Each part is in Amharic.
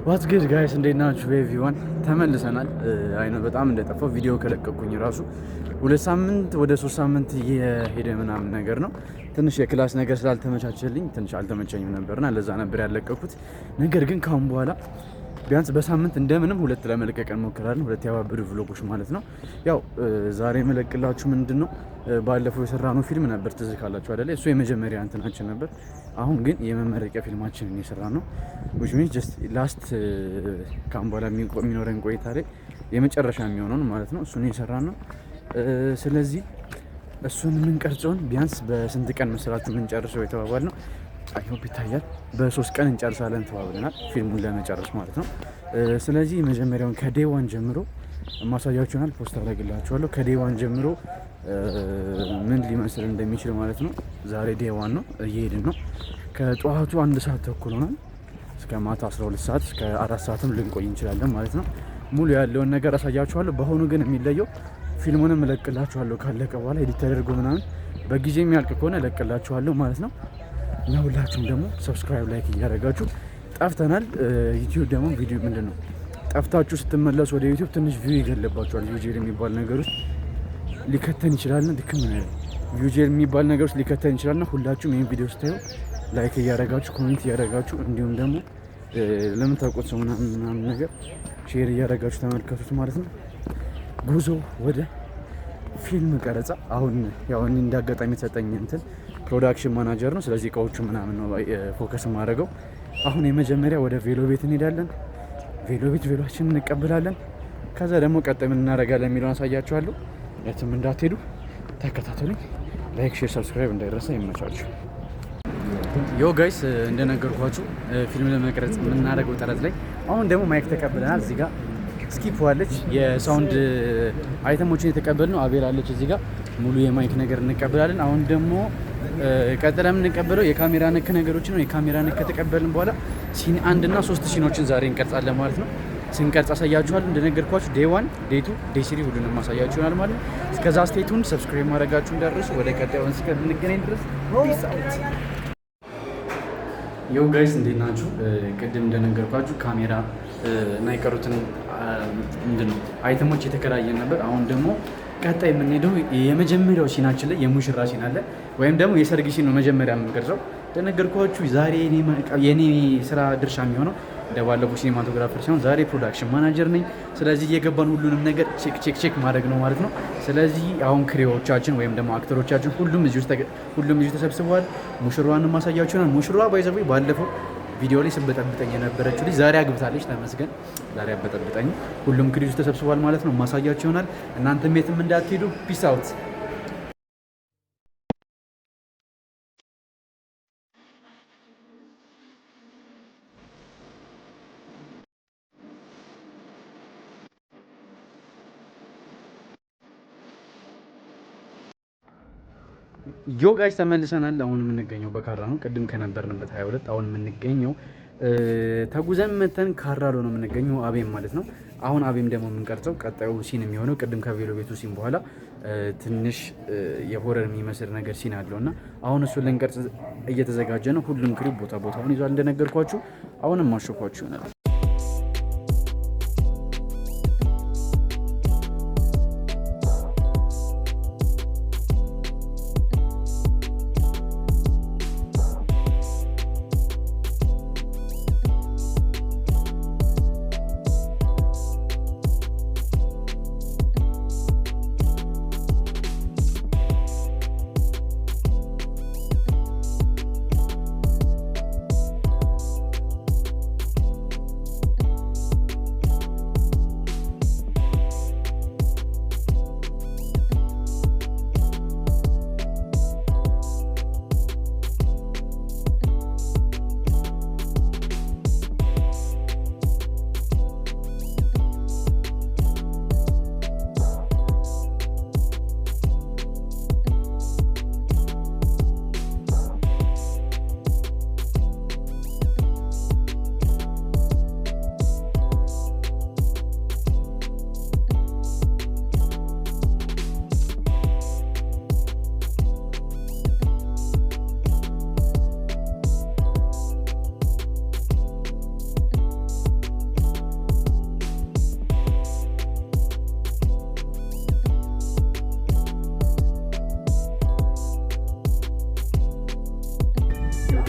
ዋትስ ጉድ ጋይስ እንዴት ናችሁ? ኤቭሪዋን ተመልሰናል። አይ ነው በጣም እንደጠፋው ቪዲዮ ከለቀኩኝ ራሱ 2 ሳምንት ወደ 3 ሳምንት እየሄደ ምናምን ነገር ነው። ትንሽ የክላስ ነገር ስላልተመቻቸልኝ ትንሽ አልተመቸኝም ነበርና ለዛ ነበር ያለቀኩት። ነገር ግን ካሁን በኋላ ቢያንስ በሳምንት እንደምንም 2 ለመለቀቅ እንሞክራለን። 2 ያባብዱ ቭሎጎች ማለት ነው። ያው ዛሬ የመለቅላችሁ ምንድነው ባለፈው የሰራነው ፊልም ነበር፣ ትዝ ካላችሁ አይደለ? እሱ የመጀመሪያ እንትናችን ነበር። አሁን ግን የመመረቂያ ፊልማችንን የሰራነው which means just last ካሁን በኋላ የሚኖረን ቆይታ ላይ የመጨረሻ የሚሆነው ማለት ነው። እሱን የሰራነው ስለዚህ እሱን የምንቀርጸውን ቢያንስ በስንት ቀን መስራችሁ የምንጨርሰው የተባባል ነው። አይሆፕ ይታያል። በ3 ቀን እንጨርሳለን ተባብለናል፣ ፊልሙን ለመጨረስ ማለት ነው። ስለዚህ መጀመሪያውን ከዴይ ዋን ጀምሮ ማሳያችሁናል፣ ፖስት አደርግላችኋለሁ። ከዴይ ዋን ጀምሮ ምን ሊመስል እንደሚችል ማለት ነው። ዛሬ ዴይ ዋን ነው፣ እየሄድን ነው። ከጠዋቱ 1 ሰዓት ተኩል ሆኗል እስከ ማታ 12 ሰዓት እስከ 4 ሰዓትም ልንቆይ እንችላለን ማለት ነው። ሙሉ ያለውን ነገር አሳያችኋለሁ። በአሁኑ ግን የሚለየው ፊልሙንም እለቅላችኋለሁ ካለቀ በኋላ ኤዲት ተደርጎ ምናምን በጊዜ የሚያልቅ ከሆነ እለቅላችኋለሁ ማለት ነው። እና ሁላችሁም ደግሞ ሰብስክራይብ፣ ላይክ እያደረጋችሁ ጠፍተናል። ዩቲዩብ ደግሞ ቪዲዮ ምንድን ነው ጠፍታችሁ ስትመለሱ ወደ ዩቲዩብ ትንሽ ቪው ይገለባችኋል። ቪውጄል የሚባል ነገር ውስጥ ሊከተን ይችላልና ድክም ነው ቪውጄል የሚባል ነገር ውስጥ ሊከተን ይችላልና ሁላችሁም ይሄን ቪዲዮ ስታዩ ላይክ እያደረጋችሁ ኮሜንት እያደረጋችሁ እንዲሁም ደግሞ ለምን ታውቁት ሰው ምናምን ነገር ሼር እያደረጋችሁ ተመልከቱት ማለት ነው። ጉዞ ወደ ፊልም ቀረጻ። አሁን ያው እንዳጋጣሚ የተሰጠኝ እንትን ፕሮዳክሽን ማናጀር ነው። ስለዚህ እቃዎቹ ምናምን ነው ፎከስ ማድረገው። አሁን የመጀመሪያ ወደ ቬሎ ቤት እንሄዳለን። ቬሎ ቤት ቬሎችን እንቀበላለን። ከዛ ደግሞ ቀጣይ ምን እናደርጋለን የሚለውን አሳያችኋለሁ። የትም እንዳትሄዱ ተከታተሉኝ። ላይክ፣ ሼር፣ ሰብስክራይብ እንዳይረሳ። ይመቻችሁ። ዮ ጋይስ እንደነገርኳችሁ ፊልም ለመቅረጽ የምናደርገው ጥረት ላይ አሁን ደግሞ ማይክ ተቀብለናል። እዚህ ጋር ስኪፕ አለች፣ የሳውንድ አይተሞችን የተቀበልነው አቤል አለች። እዚህ ጋር ሙሉ የማይክ ነገር እንቀበላለን። አሁን ደግሞ ቀጥለን የምንቀበለው የካሜራ ነክ ነገሮችን ነው። የካሜራ ነክ ከተቀበልን በኋላ ሲን 1 እና 3 ሲኖችን ዛሬ እንቀርጻለን ማለት ነው። ስንቀርጽ አሳያችኋለሁ። እንደነገርኳችሁ ዴይ 1 ዴይ 2 ዴይ 3 ሁሉንም ማሳያችሁናል ማለት ነው። እስከዛ ስቴይ ቱን፣ ሰብስክራይብ ማድረጋችሁ እንዳትረሱ። ወደ ቀጣዩ እስከምንገናኝ ድረስ ፒስ አውት። ዮ ጋይስ እንዴት ናችሁ? ቅድም እንደነገርኳችሁ ካሜራ እና የቀሩትን ምንድነው አይተሞች የተከራየን ነበር። አሁን ደግሞ ቀጣይ የምንሄደው የመጀመሪያው ሲናችን ላይ የሙሽራ ሲን አለ፣ ወይም ደግሞ የሰርግ ሲን ነው መጀመሪያ የምንቀርጸው። እንደነገርኳችሁ ዛሬ የኔ ስራ ድርሻ የሚሆነው እንደባለፈው ሲኒማቶግራፈር ሲሆን ዛሬ ፕሮዳክሽን ማናጀር ነኝ። ስለዚህ እየገባን ሁሉንም ነገር ቼክ ማድረግ ነው ማለት ነው። ስለዚህ አሁን ክሬዎቻችን ወይም ደግሞ አክተሮቻችን ሁሉም እዚሁ ተሰብስበዋል። ሙሽራዋንም ማሳያችሁናል። ሙሽራዋ ባይዘው ባለፈው ቪዲዮ ላይ ስበጠብጠኝ የነበረችው ልጅ ዛሬ አግብታለች። ተመስገን። ዛሬ አበጠብጠኝ። ሁሉም ክሬዎች ተሰብስበዋል ማለት ነው። ማሳያችሁ ይሆናል። እናንተም የትም እንዳትሄዱ። ፒስ አውት። ዮ ጋይስ ተመልሰናል። አሁን የምንገኘው በካራ ነው። ቅድም ከነበርንበት 22 አሁን የምንገኘው ተጉዘን መተን ካራሎ ነው የምንገኘው፣ አቤም ማለት ነው። አሁን አቤም ደግሞ የምንቀርጸው ቀጣዩ ሲን የሚሆነው ቅድም ከቬሎ ቤቱ ሲን በኋላ ትንሽ የሆረር የሚመስል ነገር ሲን አለው እና አሁን እሱን ልንቀርጽ እየተዘጋጀ ነው። ሁሉም ክሪው ቦታውን ይዟል እንደነገርኳችሁ። አሁንም ማሾፋችሁ ይሆናል።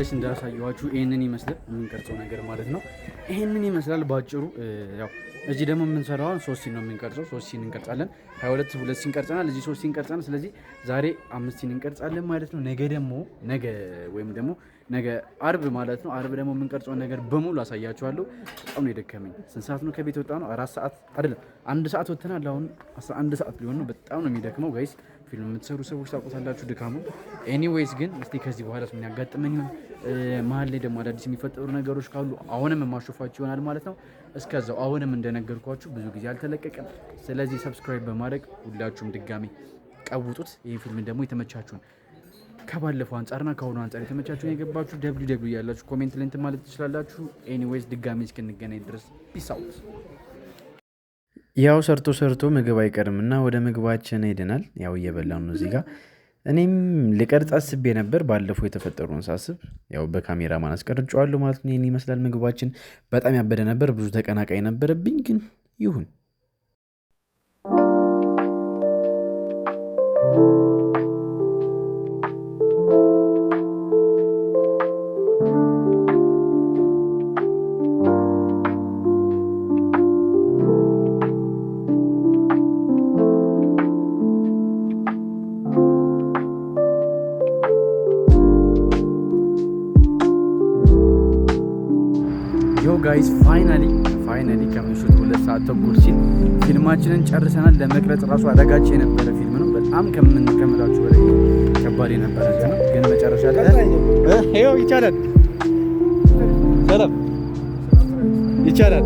ጋይስ እንዳሳየኋችሁ ይሄንን ይመስላል የምንቀርጸው ነገር ማለት ነው። ይሄንን ይመስላል ባጭሩ። ያው እዚህ ደግሞ የምንሰራው 3 ሲን ነው የምንቀርጸው። 3 ሲን እንቀርጻለን። 22 2 ሲን ቀርጸናል። እዚህ 3 ሲን ቀርጸናል። ስለዚህ ዛሬ 5 ሲን እንቀርጻለን ማለት ነው። ነገ አርብ ማለት ነው። አርብ ደግሞ የምንቀርጸውን ነገር በሙሉ አሳያችኋለሁ። በጣም ነው የደከመኝ። ስንት ሰዓት ነው ከቤት ወጣ ነው? 4 ሰዓት አይደለም 1 ሰዓት ወጥተናል። አሁን 11 ሰዓት ሊሆን ነው። በጣም ነው የሚደክመው ጋይስ። ፊልም የምትሰሩ ሰዎች ታውቁታላችሁ ድካሙ። ኤኒዌይስ ግን እስቲ ከዚህ በኋላ ምን ያጋጥመኝ ይሆን? መሀል ላይ ደግሞ አዳዲስ የሚፈጠሩ ነገሮች ካሉ አሁንም የማሾፋችሁ ይሆናል ማለት ነው። እስከዛው አሁንም እንደነገርኳችሁ ብዙ ጊዜ አልተለቀቀም። ስለዚህ ሰብስክራይብ በማድረግ ሁላችሁም ድጋሚ ቀውጡት። ይህ ፊልም ደግሞ የተመቻችሁን ከባለፈው አንጻርና ከአሁኑ አንጻር የተመቻችሁን የገባችሁ www ያላችሁ ኮሜንት ላይ እንትን ማለት ትችላላችሁ። ኤኒዌይስ ድጋሚ እስክንገናኝ ድረስ ፒስ አውት። ያው ሰርቶ ምግብ አይቀርምና ወደ ምግባችን ሄደናል። ያው እየበላን ነው እዚህ ጋር። እኔም ልቀርጽ አስቤ ነበር ባለፈው የተፈጠሩን ሳስብ ያው በካሜራ ማን አስቀርጬዋለሁ ማለት ነው። ይሄን ይመስላል ምግባችን። በጣም ያበደ ነበር። ብዙ ተቀናቃይ ነበረብኝ፣ ግን ይሁን። ጋይስ ፋይናሊ ከምሽቱ 2 ሰዓት ተኩል ሲል ፊልማችንን ጨርሰናል። ለመቅረጽ ራሱ አደጋች የነበረ ፊልም ነው። በጣም ከምላችሁ በላይ ከባድ የነበረ ነው። ግን መጨረሻ ላይ ይኸው ይቻላል፣ ይቻላል።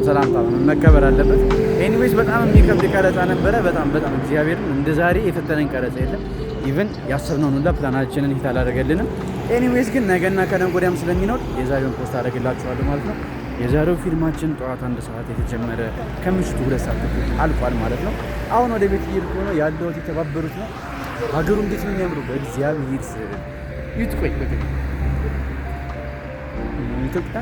ሰላም መከበር አለበት። ኤኒዌይስ በጣም የሚከብድ ቀረጻ ነበረ። በጣም እግዚአብሔርን እንደ ዛሬ የፈተነኝ ቀረጻ የለም። ኢቨን ያሰብነውን ሁላ ፕላናችንን ሂት አላደረገልንም። ኤኒዌይስ ግን ነገና ከነገ ወዲያም ስለሚኖር የዛሬውን ፖስት አደረግላችኋለሁ ማለት ነው። የዛሬው ፊልማችን ጠዋት 1 ሰዓት የተጀመረ ከምሽቱ 2 ሰዓት አልቋል ማለት ነው። አሁን ወደ ቤት እየሄድኩ ነው ያለሁት። የተባበሩት ነው ሀገሩ እንዴት ነው የሚያምረው! በእግዚአብሔር ይጥቆይ ኢትዮጵያ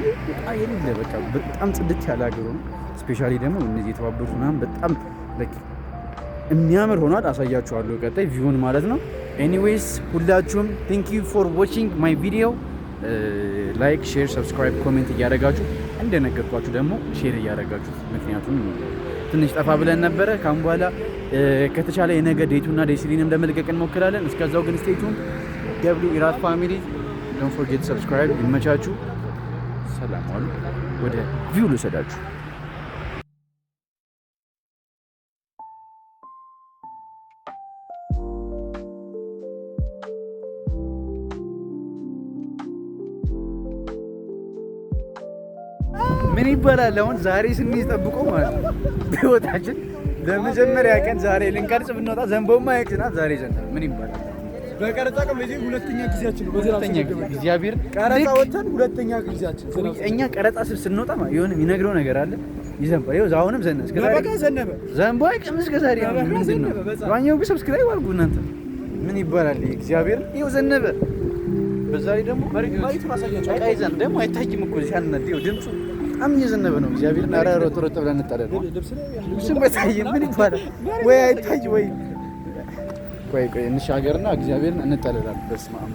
የሌለ በቃ በጣም ጽድት ያለ ሀገሩ ነው። ስፔሻሊ ደግሞ እነዚህ የተባበሩት ምናምን በጣም የሚያምር ሆኗል። አሳያችኋለሁ ቀጣይ ቪውን ማለት ነው። ኤኒዌይስ ሁላችሁም ቴንክ ዩ ፎር ዋቺንግ ማይ ቪዲዮ። ላይክ፣ ሼር፣ ሰብስክራይብ፣ ኮሜንት እያደረጋችሁ እንደነገርኳችሁ ደግሞ ሼር እያደረጋችሁ፣ ምክንያቱም ትንሽ ጠፋ ብለን ነበረ። ካሁን በኋላ ከተቻለ የነገ ዴቱና ዴሲሊንም ለመልቀቅ እንሞክራለን። እስከዛው ግን ስቴይ ቱን ኢራት ፋሚሊ ዶንት ፎርጌት ሰብስክራይብ። ይመቻችሁ። ሰላም ዋሉ። ወደ ቪው ልውሰዳችሁ። ምን ይባላል አሁን ዛሬ ስንይዝ ጠብቆ ማለት ነው። በህይወታችን ለመጀመሪያ ቀን ዛሬ ልንቀርጽ ብንወጣ ዘንቦማ ያቅናት ዛሬ ዘንድ ምን ይባላል? በቀረጻ ቀን ለዚህ ሁለተኛ ጊዜያችን ነው። ሁለተኛ ጊዜ እግዚአብሔር ቀረጻ ወተን ሁለተኛ ጊዜያችን። እኛ ቀረጻ ስንወጣ የሆነ የሚነግረው ነገር አለ። ይዘንባል። ይኸው አሁንም ዘነበ። እስከ ዛሬ ዘንቦ አይቀርም። እስከ ዛሬ ምንድን ነው? ዋኛው ግን ሰብስክራይብ አድርጉ እናንተ። ምን ይባላል? እግዚአብሔር ይኸው ዘነበ። በዛ ላይ ደግሞ ባሪቱ ማሳያቸው አይዘን ደግሞ አይታይም እኮ ሲያነድ ይኸው ድምፁ በጣም እየዘነበ ነው። እግዚአብሔር እና ሮጥ ብለን እንጣለን ነው። ልብስም አይታይም። ምን ይባላል? ወይ አይታይ ወይ ቆይ እንሻገርና እግዚአብሔርን እንጠለላለን። በስመ አብ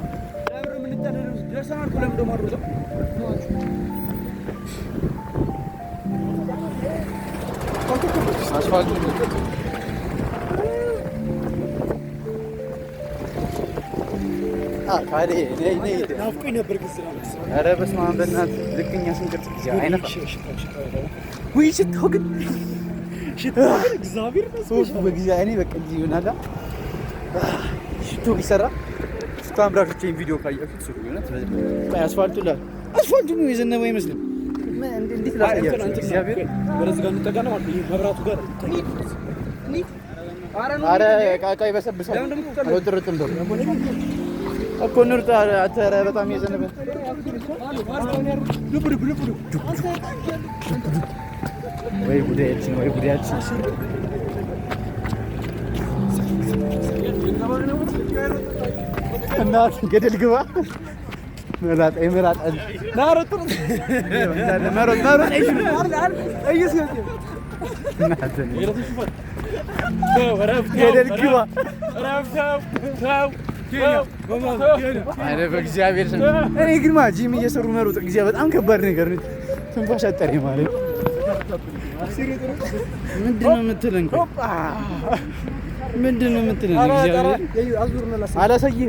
አስፋልቱ ካዴ ናፍቆኝ ነበር። ኧረ በስመ አብ በእናትህ ልክ እኛ ስንቀርጽ ጊዜ አይነፋም ወይ? ሽታው ግን እግዚአብሔር እኔ በቃ ጊዜ ይሆናል ሽቶ ቢሰራ ሽቶ አምራቾች ቪዲዮ ካያችሁት ስሩ ይሆናል። አስፋልቱ ነው የዘነበው አይመስልም። እንዴት ላሳያችሁ? እግዚአብሔር ወደዚህ ጋር እንጠጋና ማለት ነው መብራቱ ጋር አረ ቃቃ ይበሰብሳል። ወጥርጥም ነው እኮ ንርጣ አተረ በጣም የዘነበ ወይ ጉዳያችን እናት ገደል ግባ መላጣ ናሮጥ ገደል ግባ አረ በእግዚአብሔር ስም እኔ ግን ጂም እየሰሩ መሮጥ ጊዜ በጣም ከባድ ነገር ነው። ትንፋሽ አጠረኝ ማለት ምንድን ነው የምትለኝ? ምንድን ነው የምትለኝ? አላሳየኝ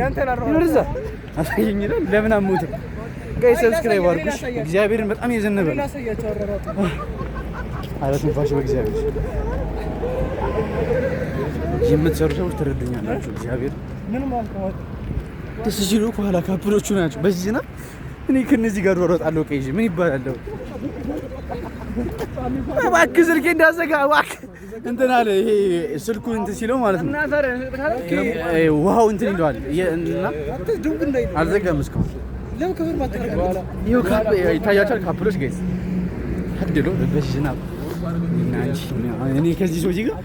አሳየኝ ይላል። ለምን አሞትም? ጋይ ሰብስክራይብ አድርጉሽ። እግዚአብሔርን በጣም የዘነበ አረ ትንፋሽ በእግዚአብሔር የምትሰሩ ሰዎች ትረዱኛላችሁ። እግዚአብሔር ደስ ሲሉ ከኋላ ካፕሎቹ ናቸው። በዚህ ዝናብ እኔ ከነዚህ ጋር እሮጣለሁ። ቀይ ምን ይባላል? እባክህ ስልኬ እንዳዘጋ እባክህ እንትን አለ። ይሄ ስልኩን እንትን ሲለው ማለት ነው ውሃው እንትን ይለዋል እና አልዘጋም እስካሁን። ይታያቸዋል ካፕሎች ጋይስ አድሎ በዚህ ዝናብ እኔ ከዚህ ሰው ጋር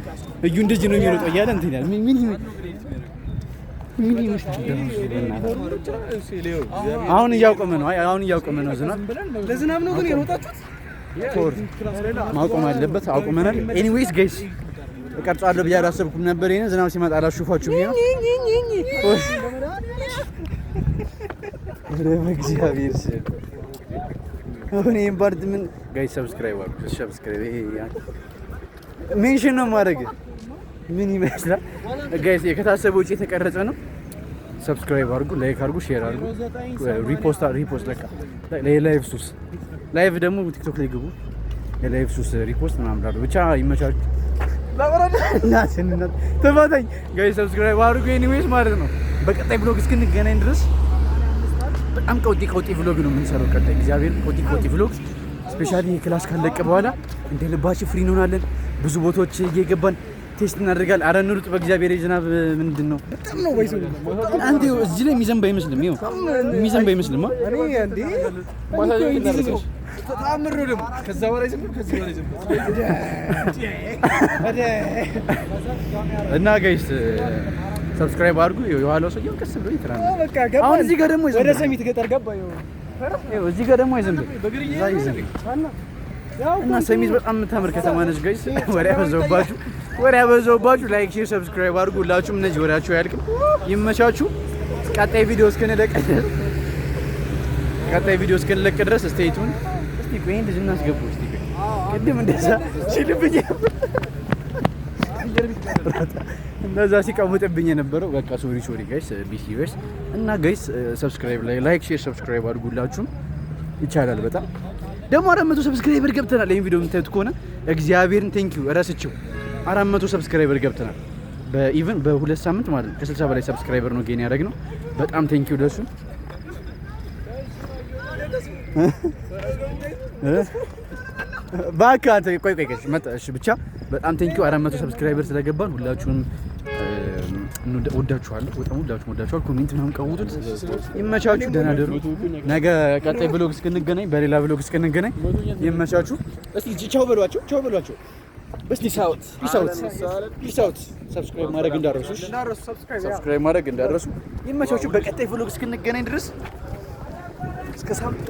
እዩ እንደዚህ ነው የሚሮጠው እያለ እንትን ይላል። ምን ይመስላል? አሁን እያቆመ ነው። አሁን እያቆመ ነው። ለዝናብ ነው ግን የሮጣችሁት? ማቆም አለበት። አቁመናል። ኤኒዌይስ ጋይስ እቀርጻለሁ ብዬ አላሰብኩም ነበር። ይሄን ዝናብ ሲመጣ አላሹፋችሁ ብዬ ነው። በእግዚአብሔር ስም አሁን ይሄን ፓርት ምን ጋይስ ሰብስክራይብ አድርጉ። ሰብስክራይብ ሜንሽን ነው ማድረግ። ምን ይመስላል ጋይስ? የከታሰበ ውጪ የተቀረጸ ነው። ሰብስክራይብ አድርጉ፣ ላይክ አድርጉ፣ ሼር አድርጉ፣ ሪፖስት ለካ ለላይቭ ሱስ ላይቭ ደግሞ ቲክቶክ ላይ ግቡ። የላይቭ ሱስ ሪፖስት ምናምን ላሉ ብቻ ይመቻችሁ። ተፋታኝ ጋይስ ሰብስክራይብ አድርጉ። ኤኒዌይስ ማለት ነው በቀጣይ ብሎግ እስክንገናኝ ድረስ በጣም ቀውጢ ብሎግ ነው የምንሰራው። ቀጣይ እግዚአብሔር ቀውጢ ብሎግ ስፔሻሊ ክላስ ካለቀ በኋላ እንደ ልባችን ፍሪ እንሆናለን። ብዙ ቦታዎች እየገባን ቴስት እናደርጋለን። አረ እንሩጥ በእግዚአብሔር። ዝናብ ምንድን ነው በጣም ነው ወይስ አንተ እዚህ ላይ የሚዘንብ አይመስልም? ይኸው የሚዘንብ አይመስልም? እኔ እንዴ ተአምር ነው ደግሞ ከዛ በላይ ዝም እና ጋይስ ሰብስክራይብ አድርጉ። የኋላው ሰውዬው ቀስ ብሎ ይትራል። አሁን እዚህ ጋር ደግሞ ወደ ሰሚት ገጠር ገባ። ይኸው እዚህ ጋር ደግሞ አይዘንብ እዛ ይዘንብ እና ሰሚት በጣም የምታምር ከተማ ነች ጋይስ። ወሬ ያበዛውባችሁ ላይክ፣ ሼር፣ ሰብስክራይብ አድርጉ። ሁላችሁም እነዚህ ወሬያችሁ አያልቅም። ይመቻችሁ። ቀጣይ ቪዲዮ እስክንለቅ ድረስ ስቴይ ቱን። እስቲ ቆይ እንደዚህ እናስገባው። እስቲ ቆይ ቅድም እንደዛ ሲልብኝ እንደዛ ሲቀውጥብኝ የነበረው በቃ ሶሪ ጋይስ ቢሲቨርስ እና ጋይስ ሰብስክራይብ ላይክ ሼር ሰብስክራይብ አድርጉላችሁ። ይቻላል በጣም ደግሞ 400 ሰብስክራይበር ገብተናል። ይሄን ቪዲዮ የምታዩት ከሆነ እግዚአብሔርን ቴንኪው እረስቸው 400 ሰብስክራይበር ገብተናል። በኢቭን በሁለት ሳምንት ማለት ነው። ከ60 በላይ ሰብስክራይበር ነው ጌን ያደረግነው። በጣም ቴንኪው ለሱ። ባካ ቆይ መጣሽ ብቻ በጣም ቴንኪው 400 ሰብስክራይበር ስለገባን ሁላችሁንም ወዳችኋለሁ። በጣም ወዳችኋለሁ። ኮሜንት ምናምን ቀውጡት። ይመቻችሁ። ደህና ደሩ። ነገ ቀጣይ ብሎግ እስክንገናኝ በሌላ ብሎግ እስክንገናኝ ይመቻችሁ። እስቲ ቻው በሏቸው። እስቲ ፒስ አውት። ሰብስክራይብ ማድረግ እንዳትረሱ። ይመቻችሁ። በቀጣይ ብሎግ እስክንገናኝ ድረስ እስከ ሳምንት